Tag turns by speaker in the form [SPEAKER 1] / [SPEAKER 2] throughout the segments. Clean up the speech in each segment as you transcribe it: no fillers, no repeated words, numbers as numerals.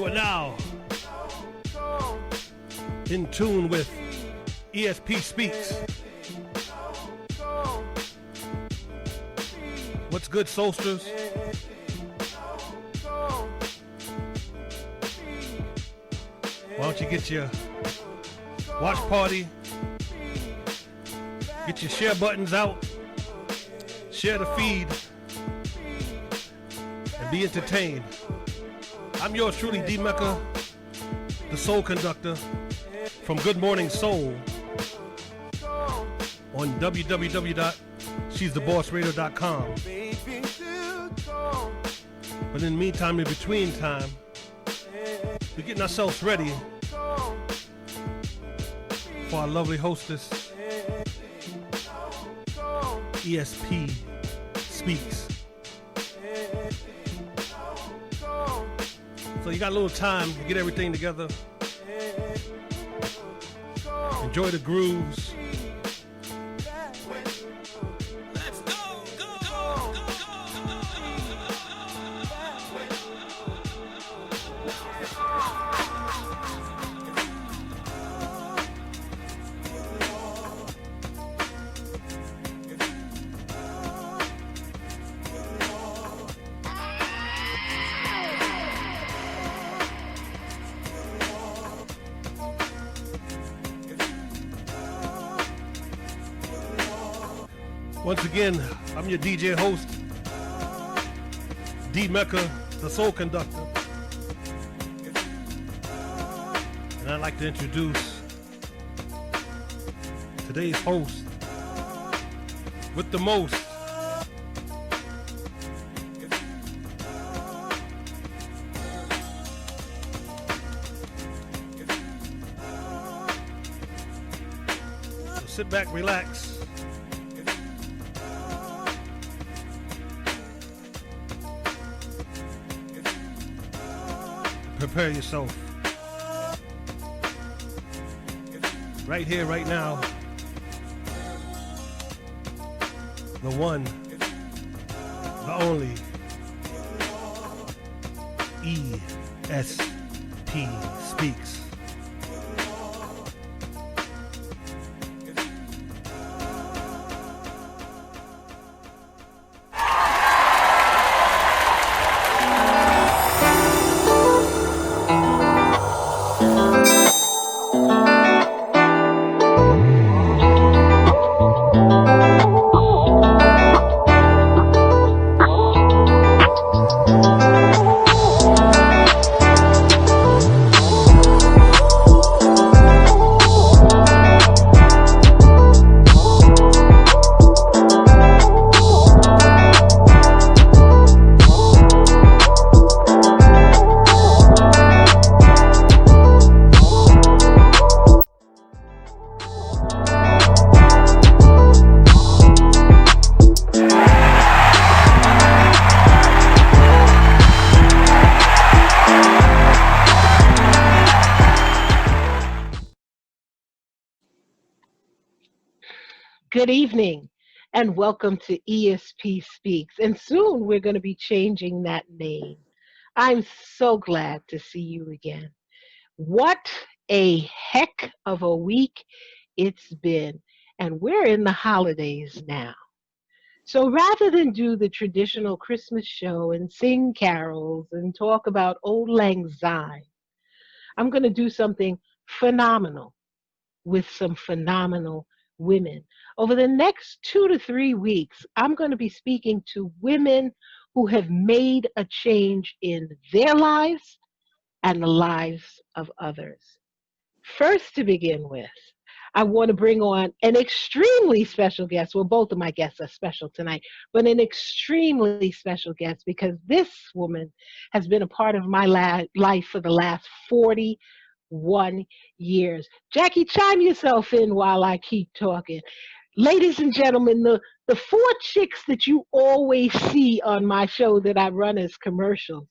[SPEAKER 1] You are now in tune with ESP Speaks. What's good, Soulsters? Why don't you get your watch party, get your share buttons out, share the feed, and be entertained. I'm yours truly, D Mecca, the Soul Conductor from Good Morning Soul on www.shesthebossradio.com. But in the meantime, in between time, we're getting ourselves ready for our lovely hostess, ESP Speaks. So you got a little time to get everything together. Enjoy the grooves. Let's go, go, go, go, Once again, I'm your DJ host, D Mecca, the Soul Conductor. And I'd like to introduce today's host with the most. So sit back, relax. Prepare yourself. Right here, right now. The one, the only ESP Speaks.
[SPEAKER 2] Good evening and welcome to ESP Speaks. And soon we're going to be changing that name. I'm so glad to see you again. What a heck of a week it's been. And we're in the holidays now. So rather than do the traditional Christmas show and sing carols and talk about Old Lang Syne, I'm going to do something phenomenal with some phenomenal women. Over the next 2 to 3 weeks, I'm going to be speaking to women who have made a change in their lives and the lives of others. First, to begin with, I want to bring on an extremely special guest. Well, both of my guests are special tonight, but an extremely special guest because this woman has been a part of my life for the last 41 years. Jackie, chime yourself in while I keep talking. Ladies and gentlemen, the 4 chicks that you always see on my show that I run as commercials.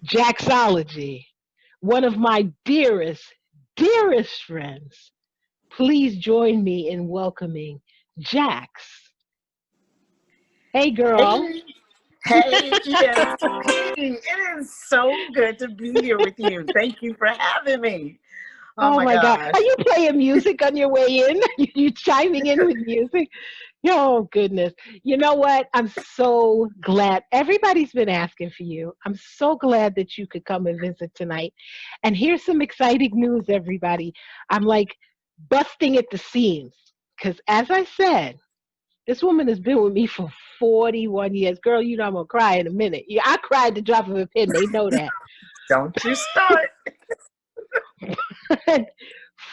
[SPEAKER 2] Jaxology, one of my dearest friends. Please join me in welcoming Jax. Hey, girl.
[SPEAKER 3] Hey, ESP. It is so good to be here with you. Thank you for having me. Oh
[SPEAKER 2] Oh
[SPEAKER 3] my
[SPEAKER 2] my God.
[SPEAKER 3] gosh.
[SPEAKER 2] Are you playing music on your way in? You chiming in with music? Oh, goodness. You know what? I'm so glad. Everybody's been asking for you. I'm so glad that you could come and visit tonight. And here's some exciting news, everybody. I'm like busting at the seams. Because as I said, this woman has been with me for 41 years. Girl, you know I'm going to cry in a minute. Yeah, I cried the drop of a pin. They know that.
[SPEAKER 3] Don't you start.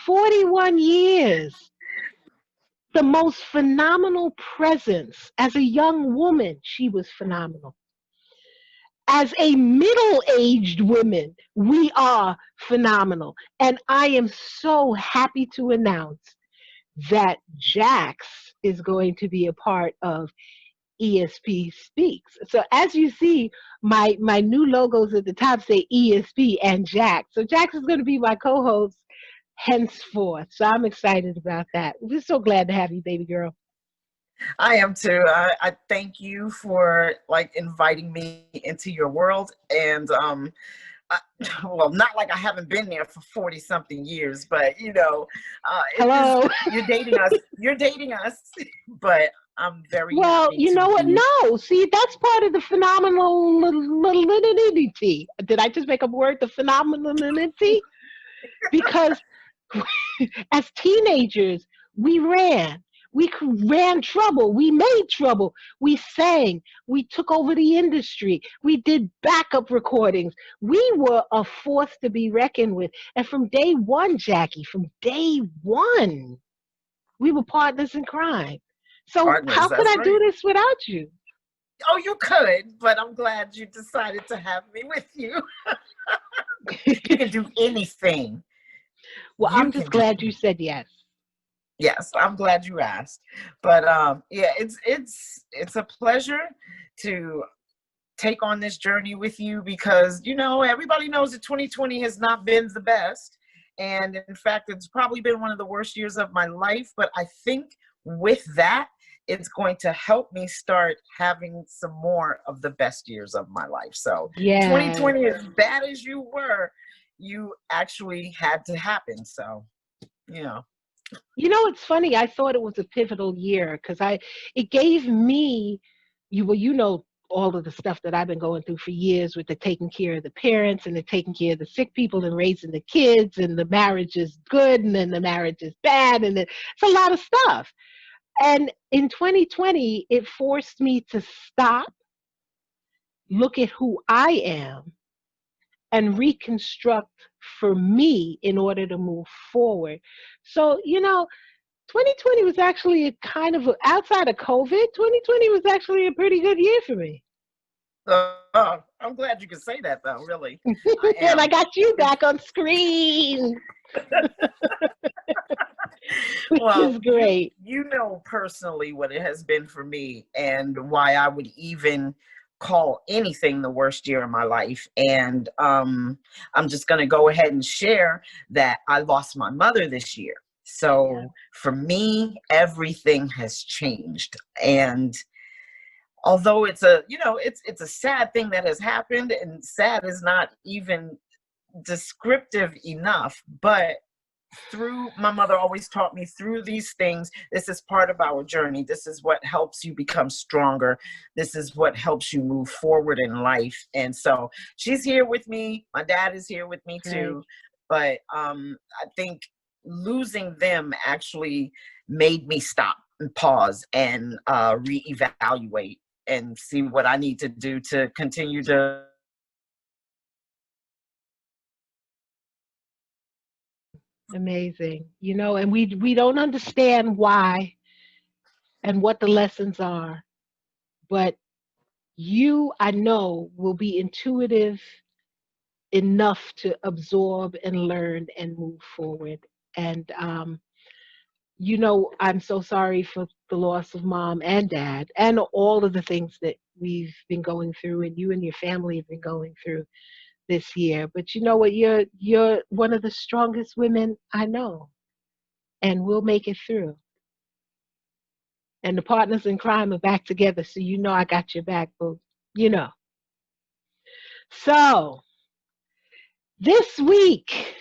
[SPEAKER 2] 41 years. The most phenomenal presence. As a young woman, she was phenomenal. As a middle aged woman, we are phenomenal. And I am so happy to announce that Jax is going to be a part of ESP Speaks. So as you see, my new logos at the top say ESP and Jax. So Jax is going to be my co-host henceforth. So I'm excited about that. We're so glad to have you, baby girl.
[SPEAKER 3] I am too. I thank you for like inviting me into your world. And I, well, not like I haven't been there for 40 something years, but it is,
[SPEAKER 2] Hello.
[SPEAKER 3] you're dating us. You're dating us. But I'm very
[SPEAKER 2] Well,
[SPEAKER 3] happy
[SPEAKER 2] you
[SPEAKER 3] to
[SPEAKER 2] know what?
[SPEAKER 3] be.
[SPEAKER 2] No, see, that's part of the phenomenality. Did I just make up a word? The phenomenality? Because as teenagers, we ran. Ran trouble. We made trouble. We sang. We took over the industry. We did backup recordings. We were a force to be reckoned with. And from day one, Jackie, from day one, we were partners in crime. So
[SPEAKER 3] Partners,
[SPEAKER 2] how could
[SPEAKER 3] that's
[SPEAKER 2] I do
[SPEAKER 3] right.
[SPEAKER 2] this without you?
[SPEAKER 3] Oh, you could, but I'm glad you decided to have me with you. You can do anything.
[SPEAKER 2] Well,
[SPEAKER 3] You
[SPEAKER 2] I'm just
[SPEAKER 3] can do.
[SPEAKER 2] glad you said yes.
[SPEAKER 3] Yes, I'm glad you asked. But yeah, it's a pleasure to take on this journey with you because everybody knows that 2020 has not been the best. And in fact, it's probably been one of the worst years of my life. But I think with that, it's going to help me start having some more of the best years of my life. So
[SPEAKER 2] Yes.
[SPEAKER 3] 2020, as bad as you were, you actually had to happen. So, you know,
[SPEAKER 2] You know, it's funny. I thought it was a pivotal year because it gave me, you know, all of the stuff that I've been going through for years with the taking care of the parents and the taking care of the sick people and raising the kids and the marriage is good and then the marriage is bad and it's a lot of stuff. And in 2020, it forced me to stop, look at who I am, and reconstruct for me in order to move forward. So, 2020 was actually a kind of outside of COVID. 2020 was actually a pretty good year for me,
[SPEAKER 3] I'm glad you can say that, though. Really, I
[SPEAKER 2] and I
[SPEAKER 3] am.
[SPEAKER 2] got you
[SPEAKER 3] It's
[SPEAKER 2] back on screen, which
[SPEAKER 3] well,
[SPEAKER 2] is
[SPEAKER 3] you
[SPEAKER 2] great.
[SPEAKER 3] you know personally what it has been for me and why I would even call anything the worst year of my life. And I'm just going to go ahead and share that I lost my mother this year.
[SPEAKER 2] Yeah,
[SPEAKER 3] So for me, everything has changed. And although it's a sad thing that has happened, and sad is not even descriptive enough, but through my mother always taught me through these things, this is part of our journey, this is what helps you become stronger, this is what helps you move forward in life. And so she's here with me, my dad is here with me
[SPEAKER 2] right.
[SPEAKER 3] too, but I think losing them actually made me stop and pause and reevaluate and see what I need to do to continue to
[SPEAKER 2] Amazing. And we don't understand why and what the lessons are, but you, I know, will be intuitive enough to absorb and learn and move forward. And I'm so sorry for the loss of mom and dad and all of the things that we've been going through and you and your family have been going through this year. But you know what? You're one of the strongest women I know, and we'll make it through. And the partners in crime are back together, so I got your back, boo. you know. So this week,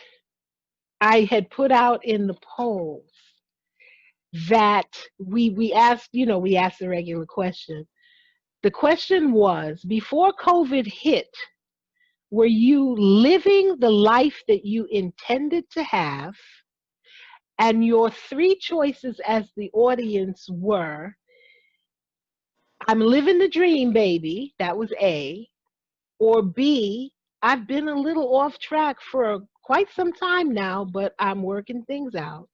[SPEAKER 2] I had put out in the polls that we asked, we asked the regular question. The question was, before COVID hit, were you living the life that you intended to have? And your three choices as the audience were, I'm living the dream, baby. That was A. Or B, I've been a little off track for quite some time now, but I'm working things out.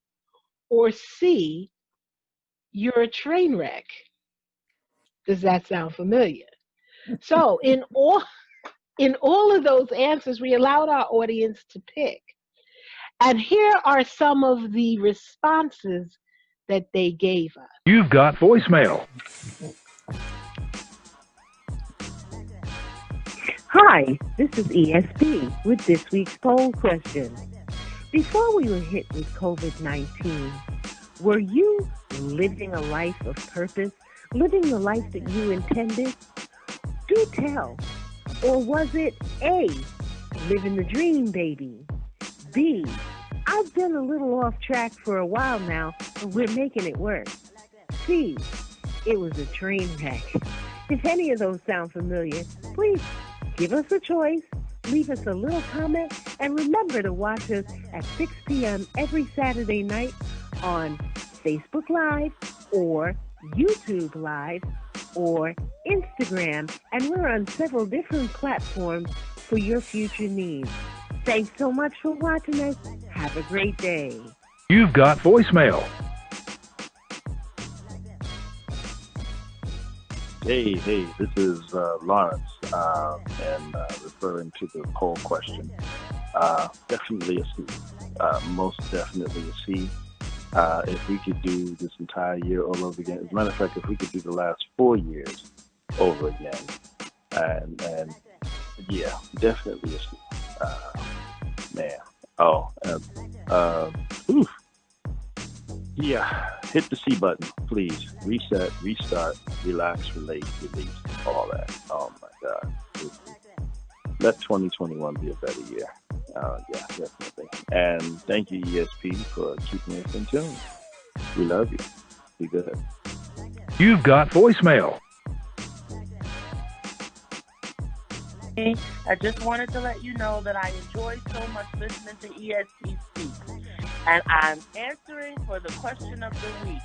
[SPEAKER 2] Or C, you're a train wreck. Does that sound familiar? So in all of those answers, we allowed our audience to pick. And here are some of the responses that they gave us.
[SPEAKER 4] You've got voicemail.
[SPEAKER 5] Hi, this is ESP with this week's poll question. Before we were hit with COVID-19, were you living a life of purpose, living the life that you intended? Do tell. Or was it A, living the dream, baby? B, I've been a little off track for a while now, but we're making it work. C, it was a train wreck. If any of those sound familiar, please give us a choice, leave us a little comment, and remember to watch us at 6 p.m. every Saturday night on Facebook Live or YouTube Live or Instagram, and we're on several different platforms for your future needs. Thanks so much for watching us. Have a great day.
[SPEAKER 4] You've got voicemail.
[SPEAKER 6] Hey, this is Lawrence, and referring to the poll question. Definitely a C. Most definitely a C. If we could do this entire year all over again, as a matter of fact, if we could do the last 4 years over again, and yeah, definitely a C. Man. Oh, oof. Yeah, hit the C button, please. Reset, restart, relax, relate, release, all that. Oh my God. Let 2021 be a better year. Yeah, definitely. And thank you, ESP, for keeping us in tune. We love you. Be good.
[SPEAKER 4] You've got voicemail.
[SPEAKER 7] I just wanted to let you know that I enjoy so much listening to ESP Speak. And I'm answering for the question of the week.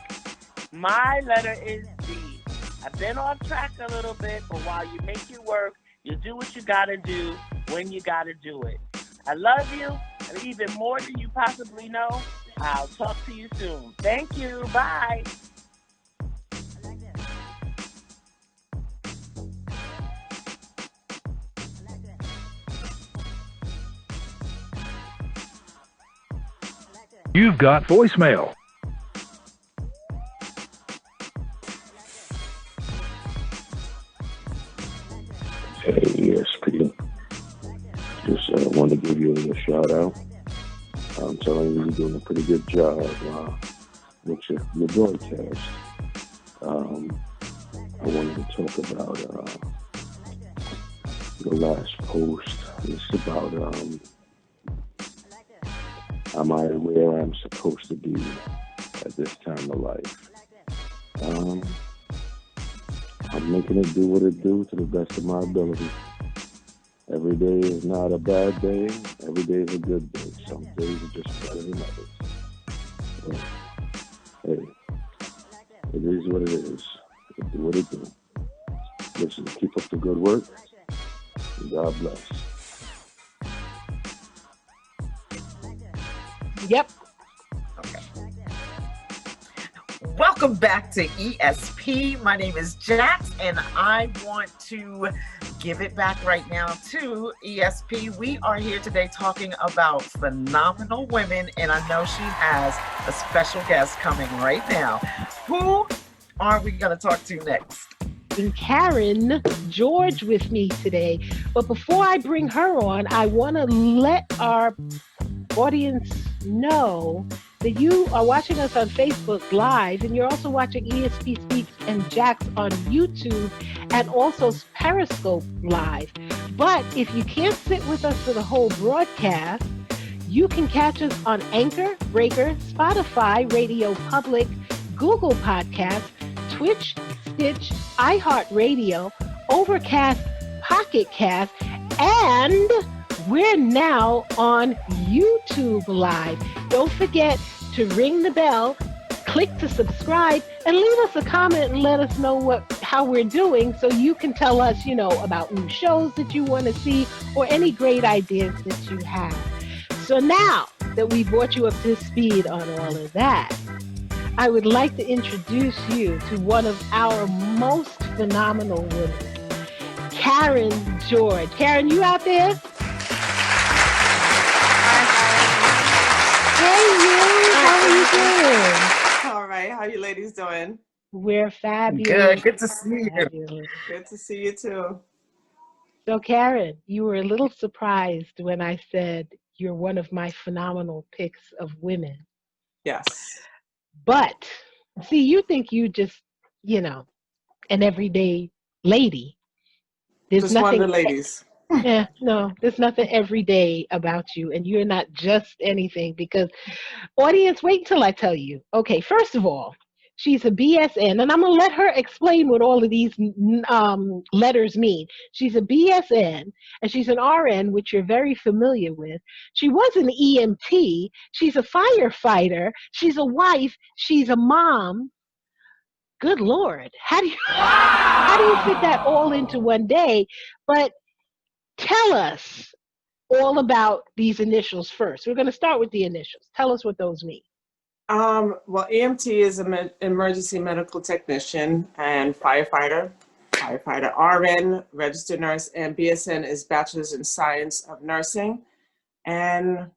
[SPEAKER 7] My letter is D. I've been off track a little bit, but while you make it work, you do what you gotta do when you gotta do it. I love you, and even more than you possibly know. I'll talk to you soon. Thank you. Bye.
[SPEAKER 4] You've got voicemail.
[SPEAKER 8] Hey, ESP. Just wanted to give you a little shout out. I'm telling you, you're doing a pretty good job with your broadcast. I wanted to talk about the last post. It's about am I where I'm supposed to be at this time of life? I'm making it do what it do to the best of my ability. Every day is not a bad day. Every day is a good day. Some days are just better than others. But, hey, it is what it is. It do what it do. Listen, keep up the good work. And God bless.
[SPEAKER 2] Yep.
[SPEAKER 3] Okay. Welcome back to ESP. My name is Jax, and I want to give it back right now to ESP. We are here today talking about phenomenal women, and I know she has a special guest coming right now. Who are we going to talk to next?
[SPEAKER 2] And Karen George with me today. But before I bring her on, I want to let our audience know that you are watching us on Facebook Live, and you're also watching ESP Speaks and Jax on YouTube. and also Periscope Live. But if you can't sit with us for the whole broadcast, you can catch us on Anchor, Breaker, Spotify, Radio Public, Google Podcasts, Twitch, Stitch, iHeartRadio, Overcast, Pocket Cast, and we're now on YouTube Live. Don't forget to ring the bell, click to subscribe, and leave us a comment and let us know how we're doing so you can tell us, about new shows that you want to see or any great ideas that you have. So now that we brought you up to speed on all of that, I would like to introduce you to one of our most phenomenal women, Karen George. Karen, you out there? Hey, you. How are you doing?
[SPEAKER 9] All right. How you ladies doing?
[SPEAKER 2] We're fabulous.
[SPEAKER 3] Good to see you.
[SPEAKER 2] Fabulous.
[SPEAKER 9] Good to see you too.
[SPEAKER 2] So, Karen, you were a little surprised when I said you're one of my phenomenal picks of women.
[SPEAKER 9] Yes.
[SPEAKER 2] But, see, you think you just, an everyday lady. There's
[SPEAKER 9] just
[SPEAKER 2] nothing,
[SPEAKER 9] one of the ladies.
[SPEAKER 2] Yeah, no, there's nothing everyday about you, and you're not just anything because, audience, wait till I tell you. Okay, first of all, she's a BSN, and I'm going to let her explain what all of these letters mean. She's a BSN, and she's an RN, which you're very familiar with. She was an EMT. She's a firefighter. She's a wife. She's a mom. Good Lord. How do you fit that all into one day? But tell us all about these initials first. We're going to start with the initials. Tell us what those mean.
[SPEAKER 9] Well, EMT is an emergency medical technician and firefighter. RN, registered nurse, and BSN is Bachelor's in Science of Nursing. And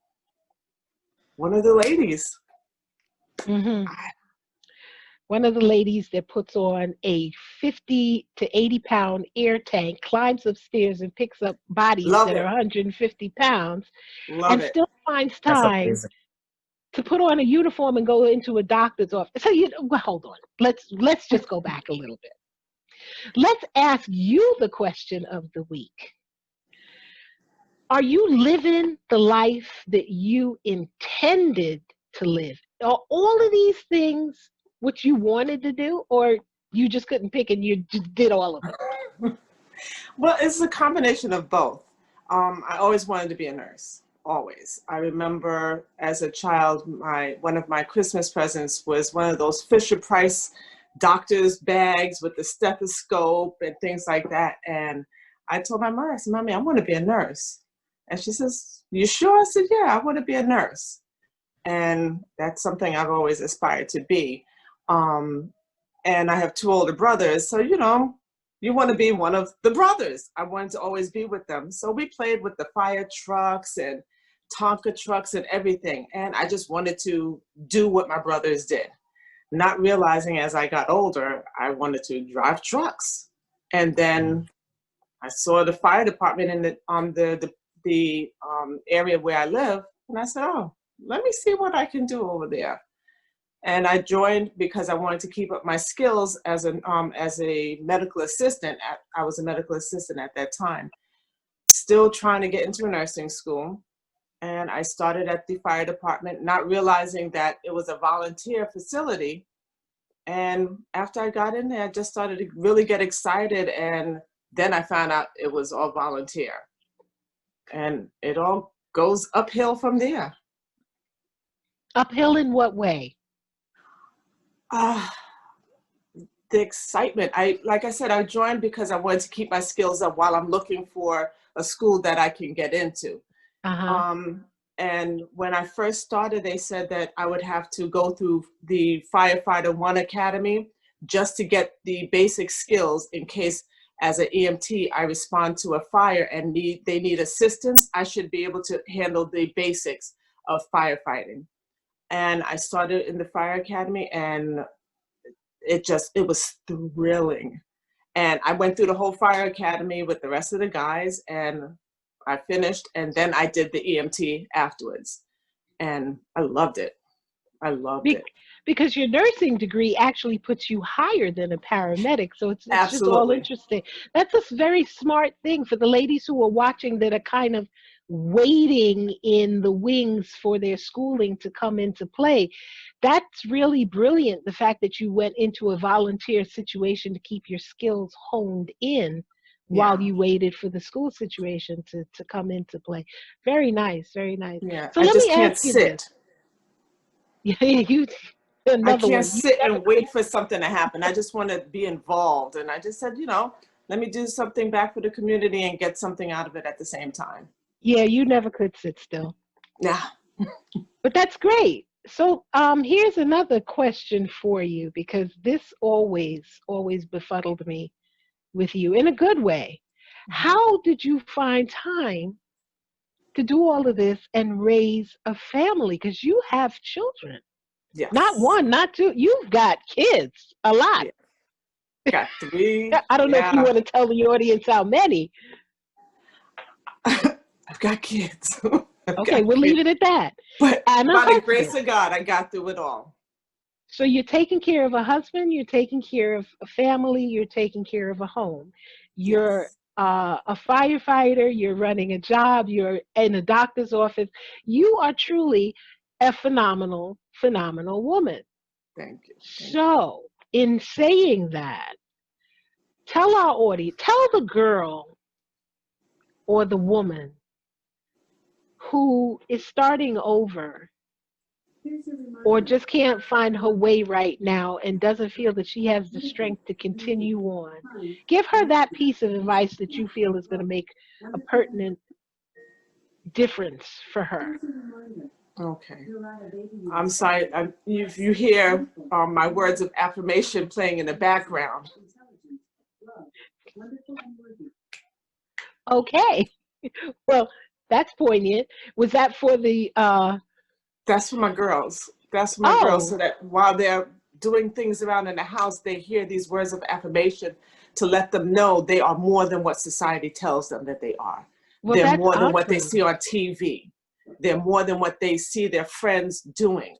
[SPEAKER 9] one of the ladies.
[SPEAKER 2] Mm-hmm. One of the ladies that puts on a 50 to 80 pound air tank, climbs upstairs and picks up bodies that are 150 pounds, and still finds time to put on a uniform and go into a doctor's office. So hold on. Let's just go back a little bit. Let's ask you the question of the week. Are you living the life that you intended to live? Are all of these things what you wanted to do, or you just couldn't pick and you just did all of it?
[SPEAKER 9] Well, it's a combination of both. I always wanted to be a nurse, always. I remember as a child, one of my Christmas presents was one of those Fisher-Price doctor's bags with the stethoscope and things like that. And I told my mom, I said, Mommy, I want to be a nurse. And she says, you sure? I said, yeah, I want to be a nurse. And that's something I've always aspired to be. And I have two older brothers, so you want to be one of the brothers. I wanted to always be with them. So we played with the fire trucks and Tonka trucks and everything. And I just wanted to do what my brothers did, not realizing as I got older, I wanted to drive trucks. And then I saw the fire department in the area where I live, and I said, oh, let me see what I can do over there. And I joined because I wanted to keep up my skills as a medical assistant. I was a medical assistant at that time, still trying to get into a nursing school. And I started at the fire department, not realizing that it was a volunteer facility. And after I got in there, I just started to really get excited. And then I found out it was all volunteer. And it all goes uphill from there.
[SPEAKER 2] Uphill in what way?
[SPEAKER 9] The excitement. Like I said, I joined because I wanted to keep my skills up while I'm looking for a school that I can get into. And when I first started, they said that I would have to go through the Firefighter 1 Academy just to get the basic skills in case as an EMT, I respond to a fire and they need assistance. I should be able to handle the basics of firefighting. And I started in the fire academy, and it was thrilling. And I went through the whole fire academy with the rest of the guys, and I finished, and then I did the EMT afterwards. And I loved it. I loved
[SPEAKER 2] Be-
[SPEAKER 9] it.
[SPEAKER 2] because your nursing degree actually puts you higher than a paramedic. So it's just all
[SPEAKER 9] Absolutely.
[SPEAKER 2] interesting. That's a very smart thing for the ladies who are watching that are kind of waiting in the wings for their schooling to come into play. That's really brilliant, the fact that you went into a volunteer situation to keep your skills honed in while
[SPEAKER 9] Yeah.
[SPEAKER 2] you waited for the school situation to come into play. Very nice, very nice.
[SPEAKER 9] Yeah.
[SPEAKER 2] So
[SPEAKER 9] I
[SPEAKER 2] let
[SPEAKER 9] just
[SPEAKER 2] me
[SPEAKER 9] can't
[SPEAKER 2] ask you this.
[SPEAKER 9] sit.
[SPEAKER 2] Yeah, you
[SPEAKER 9] I
[SPEAKER 2] another
[SPEAKER 9] can't
[SPEAKER 2] one. You
[SPEAKER 9] sit
[SPEAKER 2] never
[SPEAKER 9] and wait for something to happen. I just want to be involved. And I just said, let me do something back for the community and get something out of it at the same time.
[SPEAKER 2] Yeah, you never could sit still.
[SPEAKER 9] Yeah.
[SPEAKER 2] But that's great. So here's another question for you, because this always befuddled me with you in a good way. How did you find time to do all of this and raise a family? Because you have children.
[SPEAKER 9] Yes.
[SPEAKER 2] Not one, not two. You've got kids, a lot.
[SPEAKER 9] Yeah. Got 3.
[SPEAKER 2] I don't know if you
[SPEAKER 9] Yeah.
[SPEAKER 2] want to tell the audience how many.
[SPEAKER 9] I've got kids.
[SPEAKER 2] Okay, we'll leave it at that.
[SPEAKER 9] But
[SPEAKER 2] And a
[SPEAKER 9] by the
[SPEAKER 2] husband.
[SPEAKER 9] grace of God, I got through it all.
[SPEAKER 2] So you're taking care of a husband, you're taking care of a family, you're taking care of a home. You're
[SPEAKER 9] Yes.
[SPEAKER 2] a firefighter, you're running a job, you're in a doctor's office. You are truly a phenomenal woman.
[SPEAKER 9] Thank you. Thank you.
[SPEAKER 2] So, in saying that, tell our audience, tell the girl or the woman who is starting over or just can't find her way right now and doesn't feel that she has the strength to continue on. Give her that piece of advice that you feel is going to make a pertinent difference for her.
[SPEAKER 9] Okay. I'm sorry. If you hear my words of affirmation playing in the background.
[SPEAKER 2] Okay. Well, that's poignant. Was that for the
[SPEAKER 9] That's for my girls. That's for my girls, so that while they're doing things around in the house, they hear these words of affirmation to let them know they are more than what society tells them that they are.
[SPEAKER 2] Well,
[SPEAKER 9] they're
[SPEAKER 2] that's
[SPEAKER 9] more than what they
[SPEAKER 2] awesome.
[SPEAKER 9] see on TV. They're more than what they see their friends doing,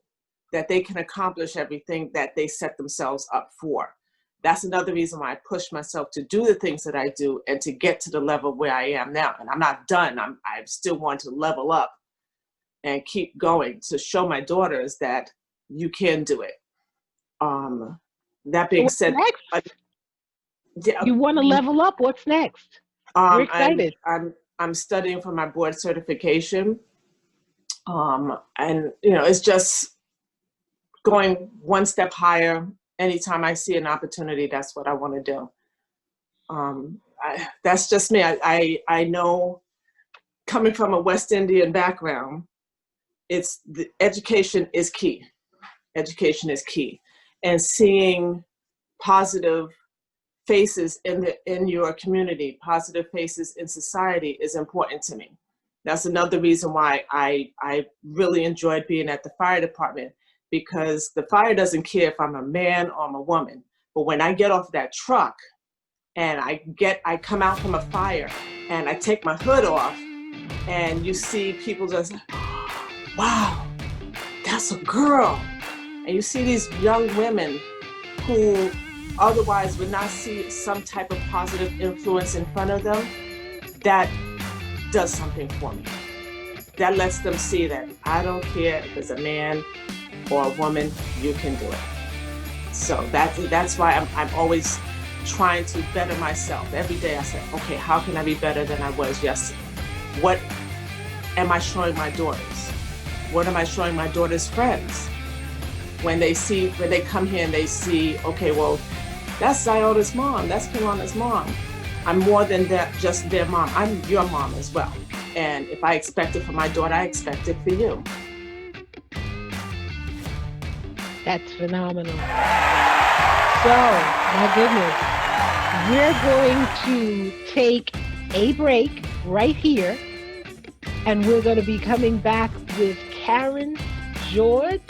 [SPEAKER 9] that they can accomplish everything that they set themselves up for. That's another reason why I push myself to do the things that I do and to get to the level where I am now. And I'm not done. I still want to level up and keep going to show my daughters that you can do it. That being
[SPEAKER 2] What's
[SPEAKER 9] said,
[SPEAKER 2] next? You want to level up. What's next? We're excited.
[SPEAKER 9] I'm studying for my board certification. And it's just going one step higher. Anytime I see an opportunity, that's what I want to do. That's just me. I know, coming from a West Indian background, the education is key. Education is key, and seeing positive faces in your community, positive faces in society is important to me. That's another reason why I really enjoyed being at the fire department, because the fire doesn't care if I'm a man or I'm a woman. But when I get off that truck and I come out from a fire and I take my hood off, and you see people just, wow, that's a girl. And you see these young women who otherwise would not see some type of positive influence in front of them. That does something for me. That lets them see that I don't care if it's a man or a woman, you can do it. So that's why I'm always trying to better myself. Every day I say, okay, how can I be better than I was yesterday? What am I showing my daughters? What am I showing my daughters' friends? When they come here and they see, okay, well, that's Ziota's mom, that's Kiwana's mom. I'm more than that, just their mom. I'm your mom as well. And if I expect it for my daughter, I expect it for you.
[SPEAKER 2] That's phenomenal. So, my goodness, we're going to take a break right here, and we're going to be coming back with Karen George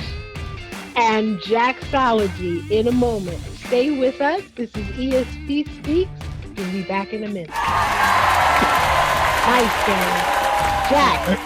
[SPEAKER 2] and Jaxology in a moment. Stay with us. This is ESP Speaks. We'll be back in a minute. Nice, Karen. Jack.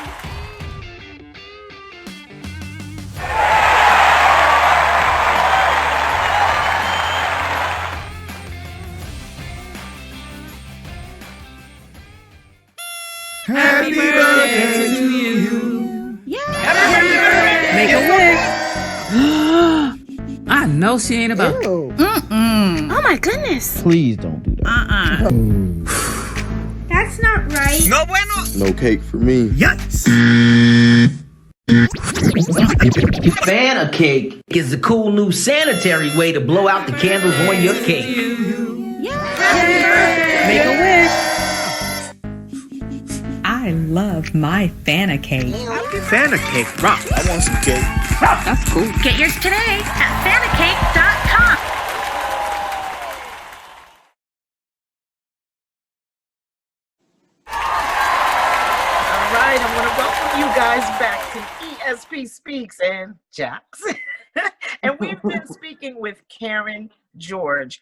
[SPEAKER 10] no, she ain't about.
[SPEAKER 11] Ew.
[SPEAKER 10] Mm-mm.
[SPEAKER 11] Oh my goodness.
[SPEAKER 12] Please don't do that.
[SPEAKER 11] That's not right.
[SPEAKER 10] No bueno.
[SPEAKER 8] No cake for me.
[SPEAKER 10] Yikes.
[SPEAKER 13] Fanta cake is the cool new sanitary way to blow out the candles on your cake.
[SPEAKER 11] Make a wish.
[SPEAKER 14] I love my Fanta cake.
[SPEAKER 10] Fanta cake rock.
[SPEAKER 12] I want some cake.
[SPEAKER 14] That's cool.
[SPEAKER 11] Get yours today at fantacake.com.
[SPEAKER 3] All right, I want to welcome you guys back to ESP Speaks and Jax. And we've been speaking with Karen George.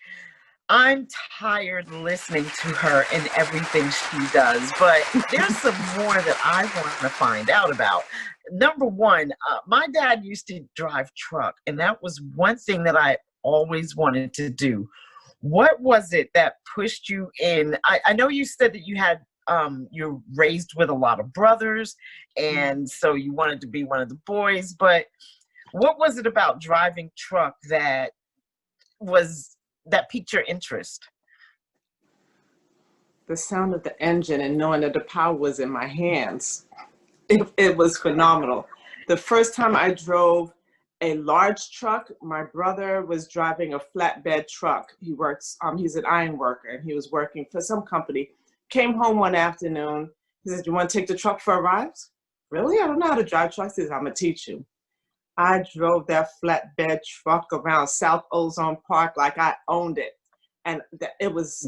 [SPEAKER 3] I'm tired listening to her and everything she does, but there's some more that I want to find out about. Number one, my dad used to drive truck, and that was one thing that I always wanted to do. What was it that pushed you in? I know you said that you had you're raised with a lot of brothers, and so you wanted to be one of the boys, but what was it about driving truck that piqued your interest?
[SPEAKER 9] The sound of the engine and knowing that the power was in my hands, it was phenomenal. The first time I drove a large truck, my brother was driving a flatbed truck. He works, he's an iron worker, and he was working for some company. Came home one afternoon. He said, "You want to take the truck for a ride?" Really? I don't know how to drive trucks. He said, "I'm going to teach you." I drove that flatbed truck around South Ozone Park like I owned it. And it was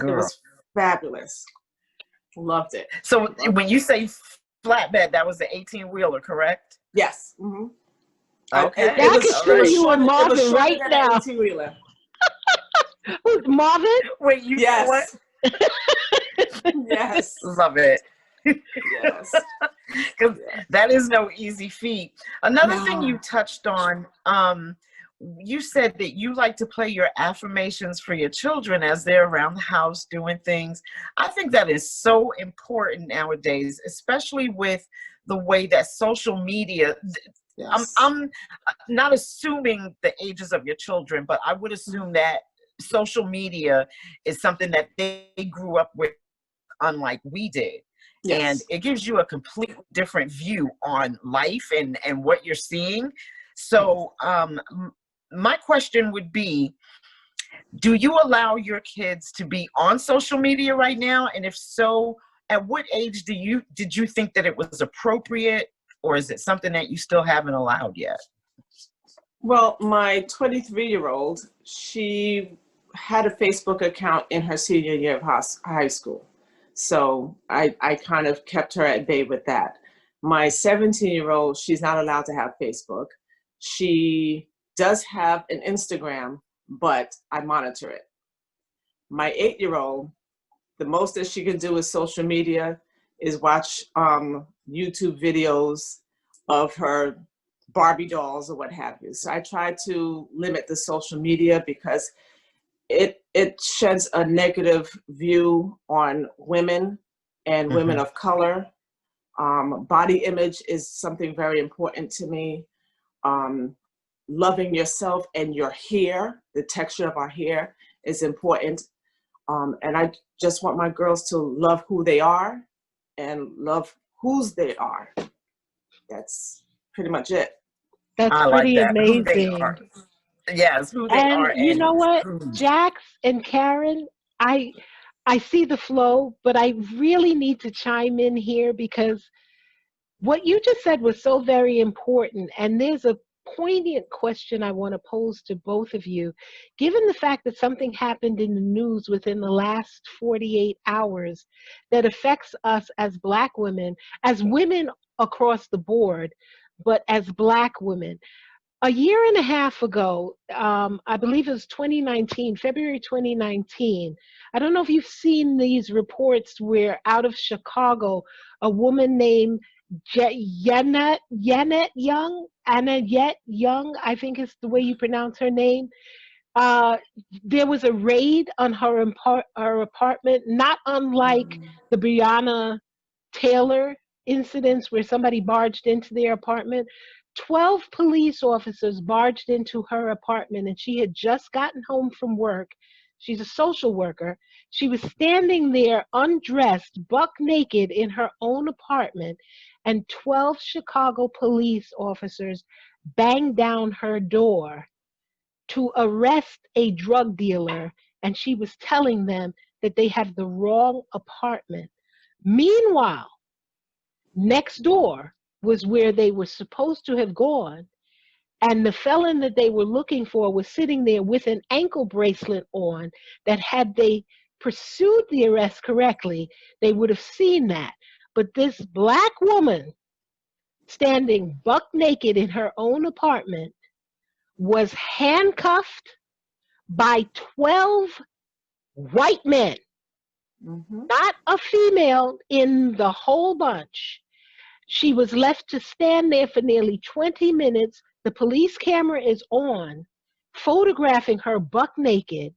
[SPEAKER 9] fabulous. Loved it.
[SPEAKER 3] So when you say flatbed, that was the 18-wheeler, correct?
[SPEAKER 9] Yes. Mm-hmm.
[SPEAKER 3] Okay.
[SPEAKER 2] I can see you and Marvin right now.
[SPEAKER 9] 18-wheeler.
[SPEAKER 2] Who's Marvin?
[SPEAKER 3] Wait, you
[SPEAKER 9] yes.
[SPEAKER 3] What?
[SPEAKER 9] Yes.
[SPEAKER 3] Love it.
[SPEAKER 9] Yes.
[SPEAKER 3] Because that is no easy feat. Another thing you touched on, you said that you like to play your affirmations for your children as they're around the house doing things. I think that is so important nowadays, especially with the way that social media,
[SPEAKER 9] yes.
[SPEAKER 3] I'm not assuming the ages of your children, but I would assume that social media is something that they grew up with, unlike we did.
[SPEAKER 9] Yes.
[SPEAKER 3] And it gives you a completely different view on life and what you're seeing. So my question would be, do you allow your kids to be on social media right now? And if so, at what age did you think that it was appropriate, or is it something that you still haven't allowed yet?
[SPEAKER 9] Well, my 23-year-old, she had a Facebook account in her senior year of high school. So I kind of kept her at bay with that. My 17-year-old, she's not allowed to have Facebook. She does have an Instagram, but I monitor it. My 8-year-old, the most that she can do with social media is watch YouTube videos of her Barbie dolls or what have you. So I try to limit the social media because it sheds a negative view on women and women of color. Body image is something very important to me. Loving yourself and your hair, the texture of our hair is important. And I just want my girls to love who they are and love whose they are. That's pretty much it.
[SPEAKER 2] That's pretty amazing.
[SPEAKER 3] Yes, who they are.
[SPEAKER 2] And you know what, Jax and Karen, I see the flow, but I really need to chime in here because what you just said was so very important. And there's a poignant question I want to pose to both of you. Given the fact that something happened in the news within the last 48 hours that affects us as Black women, as women across the board, but as Black women. A year and a half ago, I believe it was 2019, February 2019. I don't know if you've seen these reports where out of Chicago, a woman named Annette Young, I think is the way you pronounce her name. There was a raid on her apartment, not unlike the Breonna Taylor incidents where somebody barged into their apartment. 12 police officers barged into her apartment, and she had just gotten home from work. She's a social worker. She was standing there undressed, buck naked in her own apartment, and 12 Chicago police officers banged down her door to arrest a drug dealer, and she was telling them that they have the wrong apartment. Meanwhile, next door was where they were supposed to have gone, and the felon that they were looking for was sitting there with an ankle bracelet on that had they pursued the arrest correctly, they would have seen that. But this black woman standing buck naked in her own apartment was handcuffed by 12 white men, not a female in the whole bunch. She was left to stand there for nearly 20 minutes. The police camera is on, photographing her buck naked,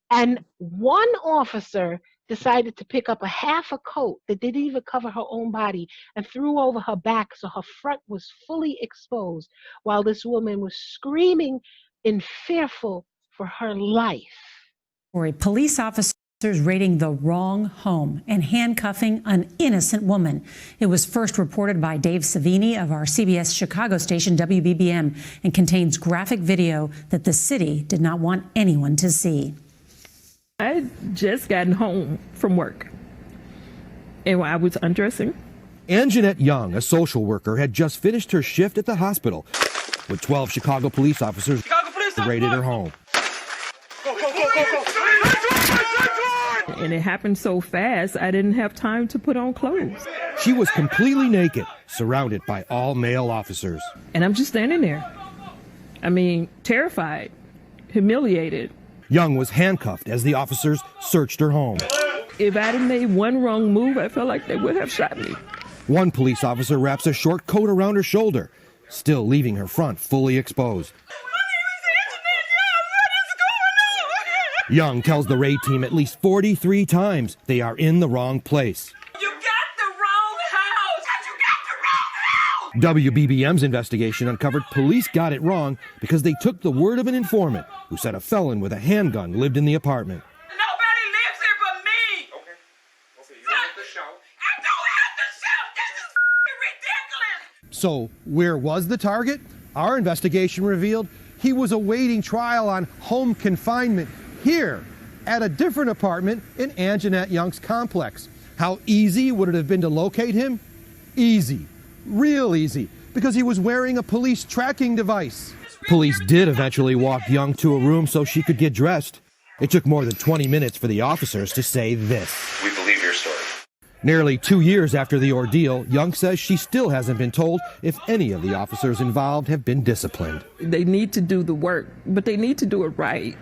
[SPEAKER 2] and one officer decided to pick up a half a coat that didn't even cover her own body and threw over her back so her front was fully exposed while this woman was screaming in fearful for her life.
[SPEAKER 15] Police officers raiding the wrong home and handcuffing an innocent woman. It was first reported by Dave Savini of our CBS Chicago station WBBM and contains graphic video that the city did not want anyone to see.
[SPEAKER 16] I had just gotten home from work, and while I was undressing,
[SPEAKER 17] Anjanette Young, a social worker, had just finished her shift at the hospital when 12 Chicago police officers raided her home.
[SPEAKER 16] and it happened so fast, I didn't have time to put on clothes.
[SPEAKER 17] She was completely naked, surrounded by all male officers.
[SPEAKER 16] And I'm just standing there. I mean, terrified, humiliated.
[SPEAKER 17] Young was handcuffed as the officers searched her home.
[SPEAKER 16] If I had made one wrong move, I felt like they would have shot me.
[SPEAKER 17] One police officer wraps a short coat around her shoulder, still leaving her front fully exposed. Young tells the raid team at least 43 times they are in the wrong place.
[SPEAKER 18] You got the wrong house! You got the wrong house!
[SPEAKER 17] WBBM's investigation uncovered police got it wrong because they took the word of an informant who said a felon with a handgun lived in the apartment.
[SPEAKER 18] Nobody lives here but me! Okay, you don't have to shout. I don't have to shout! This is ridiculous!
[SPEAKER 17] So, where was the target? Our investigation revealed he was awaiting trial on home confinement here at a different apartment in Anjanette Young's complex. How easy would it have been to locate him? Easy. Real easy. Because he was wearing a police tracking device. Police did eventually walk Young to a room so she could get dressed. It took more than 20 minutes for the officers to say this.
[SPEAKER 19] We believe your story.
[SPEAKER 17] Nearly 2 years after the ordeal, Young says she still hasn't been told if any of the officers involved have been disciplined.
[SPEAKER 16] They need to do the work, but they need to do it right.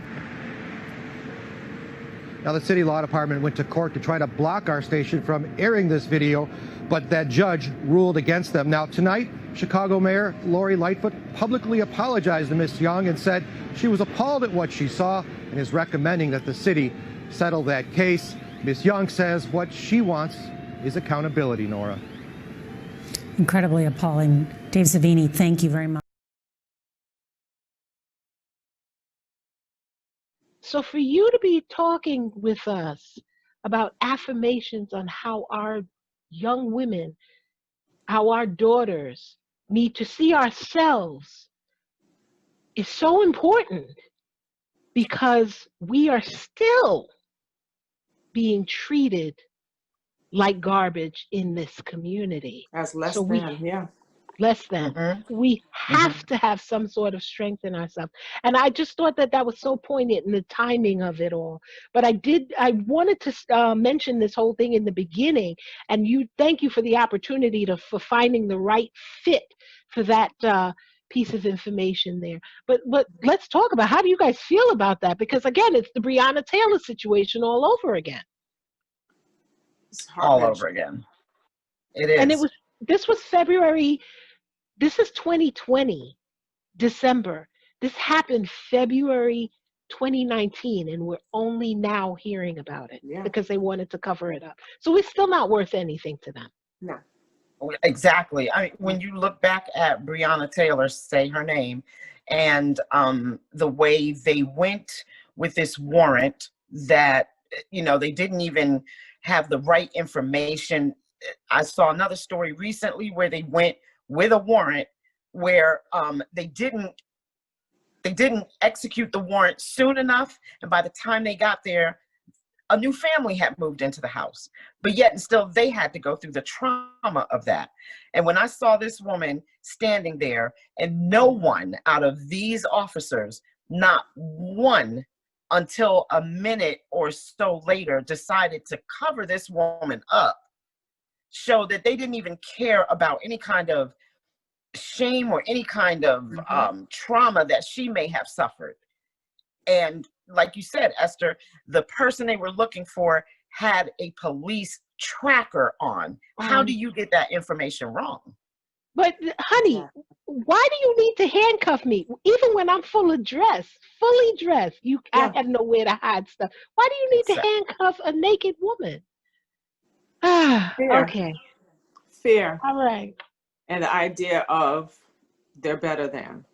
[SPEAKER 20] Now, the city law department went to court to try to block our station from airing this video, but that judge ruled against them. Now, tonight, Chicago Mayor Lori Lightfoot publicly apologized to Ms. Young and said she was appalled at what she saw and is recommending that the city settle that case. Ms. Young says what she wants is accountability, Nora.
[SPEAKER 15] Incredibly appalling. Dave Savini, thank you very much.
[SPEAKER 2] So for you to be talking with us about affirmations on how our young women, how our daughters need to see ourselves is so important because we are still being treated like garbage in this community.
[SPEAKER 9] As less
[SPEAKER 2] so
[SPEAKER 9] than, yeah.
[SPEAKER 2] Less than. We have to have some sort of strength in ourselves. And I just thought that that was so poignant in the timing of it all. But I wanted to mention this whole thing in the beginning. And thank you for the opportunity for finding the right fit for that piece of information there. But let's talk about, how do you guys feel about that? Because again, it's the Breonna Taylor situation all over again.
[SPEAKER 3] All over again. It is.
[SPEAKER 2] And this was February. This is 2020, December. This happened February 2019, and we're only now hearing about it because they wanted to cover it up. So it's still not worth anything to them.
[SPEAKER 9] No.
[SPEAKER 3] Exactly. When you look back at Breonna Taylor, say her name, and the way they went with this warrant that, they didn't even have the right information. I saw another story recently where they went with a warrant where they didn't execute the warrant soon enough, and by the time they got there, a new family had moved into the house, but yet and still they had to go through the trauma of that. And when I saw this woman standing there, and no one out of these officers, not one, until a minute or so later, decided to cover this woman up, showed that they didn't even care about any kind of shame or any kind of trauma that she may have suffered. And like you said, Esther, the person they were looking for had a police tracker on. How do you get that information wrong?
[SPEAKER 2] But honey, why do you need to handcuff me? Even when I'm fully dressed, I have nowhere to hide stuff. Why do you need to handcuff a naked woman? Okay.
[SPEAKER 9] Fear.
[SPEAKER 2] All right.
[SPEAKER 9] And the idea of they're better than.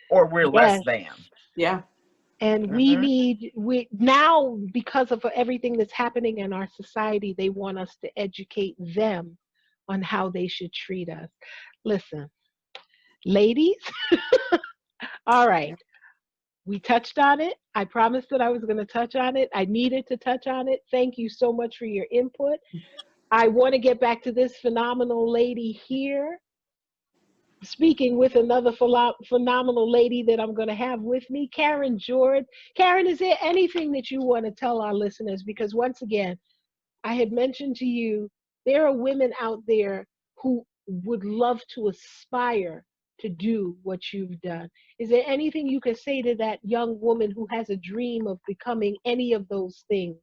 [SPEAKER 3] Or we're less than.
[SPEAKER 9] Yeah.
[SPEAKER 2] And we now, because of everything that's happening in our society, they want us to educate them on how they should treat us. Listen, ladies, all right. We touched on it. I promised that I was going to touch on it. I needed to touch on it. Thank you so much for your input. I want to get back to this phenomenal lady here, speaking with another phenomenal lady that I'm going to have with me, Karen George. Karen, is there anything that you want to tell our listeners? Because once again, I had mentioned to you, there are women out there who would love to aspire to do what you've done. Is there anything you could say to that young woman who has a dream of becoming any of those things,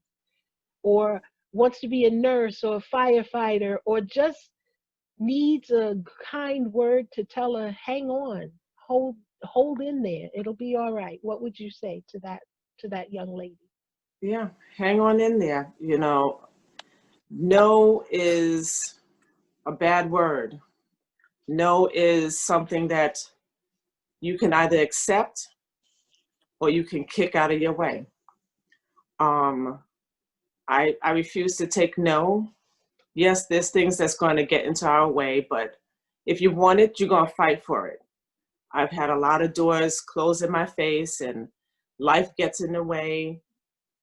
[SPEAKER 2] or wants to be a nurse or a firefighter, or just needs a kind word to tell her, hang on, hold in there, it'll be all right? What would you say to that young lady?
[SPEAKER 9] Yeah, hang on in there. No is a bad word. No is something that you can either accept or you can kick out of your way. I refuse to take no. Yes, there's things that's going to get into our way, but if you want it, you're going to fight for it. I've had a lot of doors closed in my face and life gets in the way.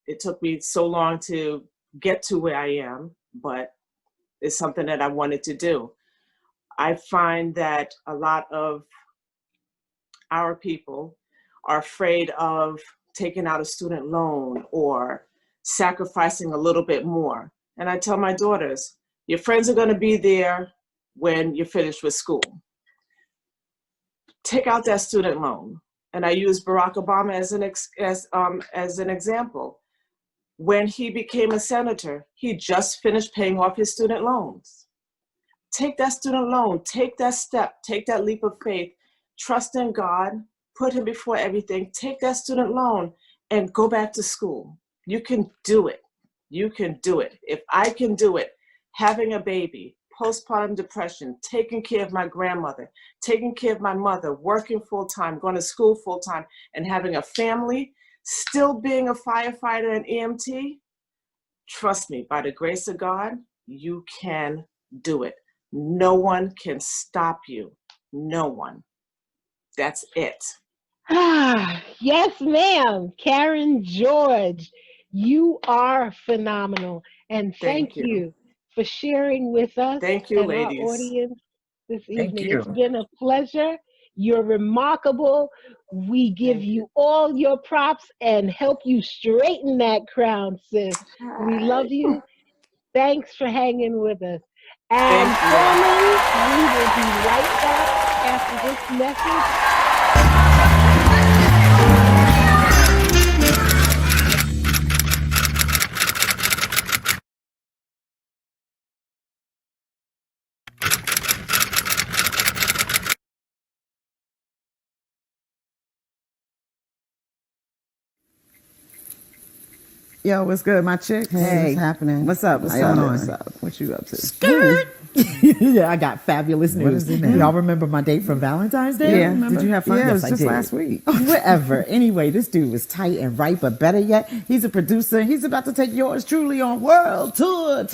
[SPEAKER 9] It took me so long to get to where I am, but it's something that I wanted to do. I find that a lot of our people are afraid of taking out a student loan or sacrificing a little bit more. And I tell my daughters, your friends are going to be there when you're finished with school. Take out that student loan. And I use Barack Obama as an example. When he became a senator, he just finished paying off his student loans. Take that student loan, take that step, take that leap of faith, trust in God, put him before everything, take that student loan and go back to school. You can do it. You can do it. If I can do it, having a baby, postpartum depression, taking care of my grandmother, taking care of my mother, working full-time, going to school full-time, and having a family, still being a firefighter and EMT, trust me, by the grace of God, you can do it. No one can stop you. No one. That's it.
[SPEAKER 2] Yes, ma'am. Karen George, you are phenomenal. And thank you for sharing with us
[SPEAKER 9] and
[SPEAKER 2] ladies. Our audience this evening.
[SPEAKER 3] You.
[SPEAKER 2] It's been a pleasure. You're remarkable. We give you all your props and help you straighten that crown, sis. We love you. Thanks for hanging with us. And family, we will be right back after this message.
[SPEAKER 19] Yo, what's good, my chick?
[SPEAKER 21] Hey,
[SPEAKER 19] what's happening?
[SPEAKER 21] What's up?
[SPEAKER 19] What's
[SPEAKER 21] How y'all
[SPEAKER 19] up?
[SPEAKER 21] doing?
[SPEAKER 19] What's up? What you up to?
[SPEAKER 21] Skirt.
[SPEAKER 19] Yeah, I got fabulous
[SPEAKER 21] What
[SPEAKER 19] news.
[SPEAKER 21] is it now?
[SPEAKER 19] Y'all remember my date from Valentine's Day?
[SPEAKER 21] Yeah.
[SPEAKER 19] Remember?
[SPEAKER 21] Did you have fun?
[SPEAKER 19] Yeah,
[SPEAKER 21] Yes,
[SPEAKER 19] it was
[SPEAKER 21] I
[SPEAKER 19] just
[SPEAKER 21] did.
[SPEAKER 19] last week. Whatever. Anyway, this dude was tight and right, but better yet, he's a producer. He's about to take yours truly on world tour.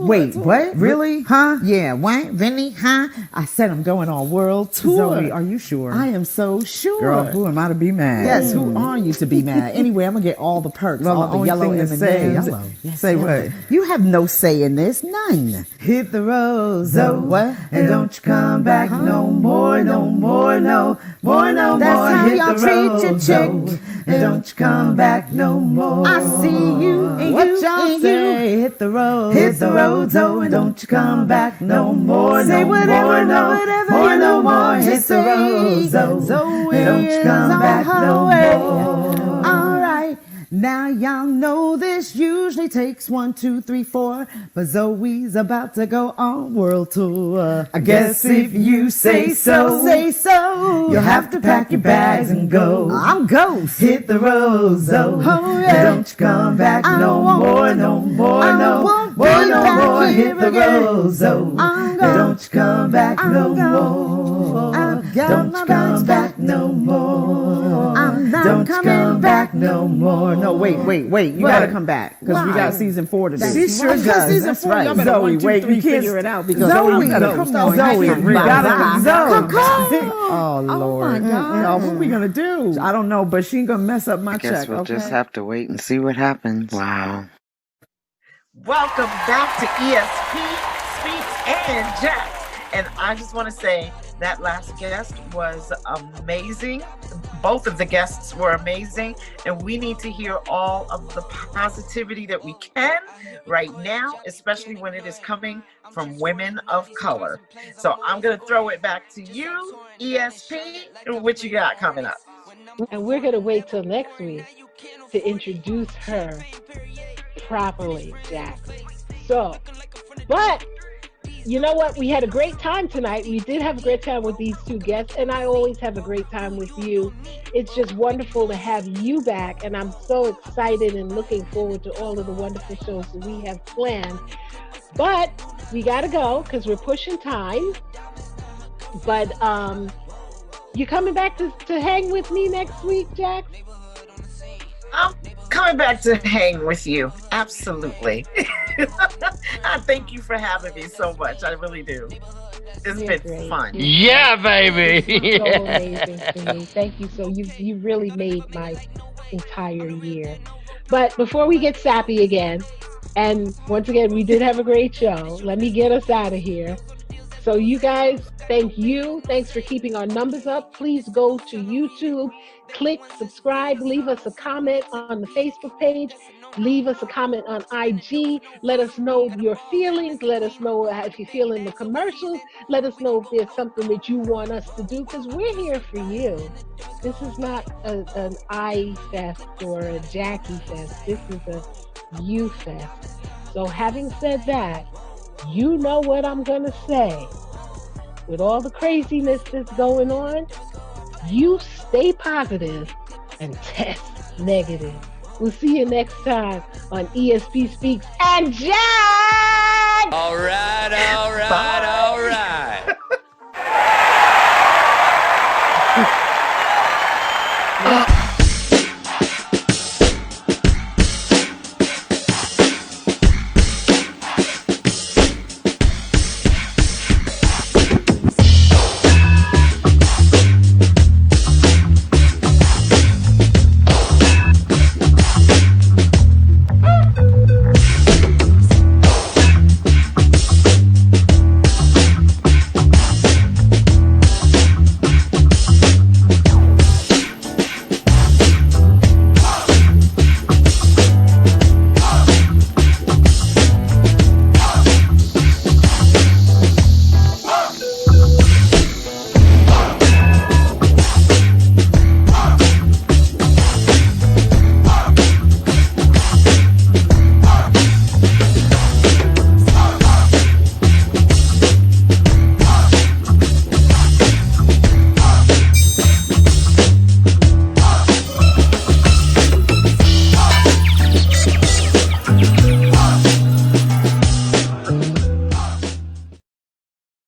[SPEAKER 21] Wait, what?
[SPEAKER 19] Really?
[SPEAKER 21] Huh?
[SPEAKER 19] Yeah, what? Vinny? Huh? I said I'm going on world tour.
[SPEAKER 21] Zoe, are you sure?
[SPEAKER 19] I am so sure.
[SPEAKER 21] Girl, who am I to be mad?
[SPEAKER 19] Yes, who are you to be mad? Anyway, I'm gonna get all the perks,
[SPEAKER 21] Well,
[SPEAKER 19] all
[SPEAKER 21] the
[SPEAKER 19] the
[SPEAKER 21] only
[SPEAKER 19] yellow
[SPEAKER 21] thing to
[SPEAKER 19] M&Ms.
[SPEAKER 21] say- Yellow.
[SPEAKER 19] Yes,
[SPEAKER 21] Say
[SPEAKER 19] yellow.
[SPEAKER 21] what?
[SPEAKER 19] You have no say in this, none. Hit the road,
[SPEAKER 21] What?
[SPEAKER 19] and don't you come back no more, no more, no more, no
[SPEAKER 21] That's
[SPEAKER 19] more.
[SPEAKER 21] how
[SPEAKER 19] Hit
[SPEAKER 21] y'all
[SPEAKER 19] the
[SPEAKER 21] treat
[SPEAKER 19] road,
[SPEAKER 21] your chick.
[SPEAKER 19] and don't you come back no more.
[SPEAKER 21] I see you and
[SPEAKER 19] What
[SPEAKER 21] you
[SPEAKER 19] y'all
[SPEAKER 21] and
[SPEAKER 19] say?
[SPEAKER 21] you.
[SPEAKER 19] Hit the road, and don't you come back no more,
[SPEAKER 21] Say
[SPEAKER 19] no
[SPEAKER 21] whatever,
[SPEAKER 19] more, no
[SPEAKER 21] whatever
[SPEAKER 19] more,
[SPEAKER 21] you
[SPEAKER 19] no more.
[SPEAKER 21] want to
[SPEAKER 19] Hit the road,
[SPEAKER 21] say. Zoe
[SPEAKER 19] and don't you
[SPEAKER 21] is
[SPEAKER 19] come
[SPEAKER 21] on
[SPEAKER 19] back
[SPEAKER 21] her
[SPEAKER 19] no
[SPEAKER 21] way.
[SPEAKER 19] more.
[SPEAKER 21] All right.
[SPEAKER 19] Now y'all know this usually takes 1, 2, 3, 4, but Zoe's about to go on world tour. I guess if you say so, you'll have to pack your bags and go.
[SPEAKER 21] I'm ghost.
[SPEAKER 19] Hit the road, Zoe.
[SPEAKER 21] Oh, yeah.
[SPEAKER 19] And don't you come back
[SPEAKER 21] I
[SPEAKER 19] no
[SPEAKER 21] won't.
[SPEAKER 19] more, no more,
[SPEAKER 21] I
[SPEAKER 19] no
[SPEAKER 21] won't
[SPEAKER 19] more,
[SPEAKER 21] be
[SPEAKER 19] no
[SPEAKER 21] back
[SPEAKER 19] more.
[SPEAKER 21] here
[SPEAKER 19] Hit the
[SPEAKER 21] again.
[SPEAKER 19] road, Zoe.
[SPEAKER 21] I'm
[SPEAKER 19] And
[SPEAKER 21] gone.
[SPEAKER 19] don't you come back
[SPEAKER 21] I'm
[SPEAKER 19] no
[SPEAKER 21] gone.
[SPEAKER 19] more.
[SPEAKER 21] I've got
[SPEAKER 19] Don't
[SPEAKER 21] my
[SPEAKER 19] you
[SPEAKER 21] bags
[SPEAKER 19] come back no more.
[SPEAKER 21] I'm not
[SPEAKER 19] Don't you
[SPEAKER 21] coming
[SPEAKER 19] come back
[SPEAKER 21] back
[SPEAKER 19] no more. No, wait. You
[SPEAKER 21] What?
[SPEAKER 19] gotta come back because we
[SPEAKER 21] Why?
[SPEAKER 19] got season 4 to do.
[SPEAKER 21] She sure
[SPEAKER 19] Because
[SPEAKER 21] does.
[SPEAKER 19] Season
[SPEAKER 21] That's
[SPEAKER 19] 4,
[SPEAKER 21] right.
[SPEAKER 19] y'all better
[SPEAKER 21] Zoe,
[SPEAKER 19] 1, 2,
[SPEAKER 21] wait,
[SPEAKER 19] 3
[SPEAKER 21] we can't-
[SPEAKER 19] figure it out because
[SPEAKER 21] Zoe,
[SPEAKER 19] we gotta
[SPEAKER 21] come
[SPEAKER 19] come
[SPEAKER 21] on,
[SPEAKER 19] Zoe,
[SPEAKER 21] we
[SPEAKER 19] we gotta
[SPEAKER 21] Come
[SPEAKER 19] Zoe. Oh Lord,
[SPEAKER 21] my God.
[SPEAKER 19] what we gonna do? I don't know, but she ain't gonna mess up my
[SPEAKER 3] I guess
[SPEAKER 19] check.
[SPEAKER 3] we'll
[SPEAKER 19] Okay?
[SPEAKER 3] just have to wait and see what happens. Wow.
[SPEAKER 22] Welcome back to ESP Speaks and Jack. And I just want to say that last guest was amazing. Both of the guests were amazing. And we need to hear all of the positivity that we can right now, especially when it is coming from women of color. So I'm going to throw it back to you, ESP. What you got coming up?
[SPEAKER 2] And we're going to wait till next week to introduce her properly, Jack. So, but you know what? We had a great time tonight. We did have a great time with these two guests, and I always have a great time with you. It's just wonderful to have you back, and I'm so excited and looking forward to all of the wonderful shows that we have planned. But we got to go because we're pushing time. But you coming back to hang with me next week, Jack?
[SPEAKER 22] I'm coming back to hang with you. Absolutely. I thank you for having me so much. I really do. It's
[SPEAKER 2] You're
[SPEAKER 22] been
[SPEAKER 2] great.
[SPEAKER 22] fun.
[SPEAKER 13] Yeah, baby.
[SPEAKER 2] It's so amazing to me. Thank you. So you really made my entire year. But before we get sappy again, and once again, we did have a great show. Let me get us out of here. So you guys, thank you. Thanks for keeping our numbers up. Please go to YouTube, click subscribe, leave us a comment on the Facebook page, leave us a comment on IG. Let us know your feelings. Let us know if you're feeling the commercials. Let us know if there's something that you want us to do, because we're here for you. This is not an I fest or a Jackie fest. This is a you fest. So having said that, you know what I'm going to say. With all the craziness that's going on, you stay positive and test negative. We'll see you next time on ESP Speaks and Jack!
[SPEAKER 23] All right.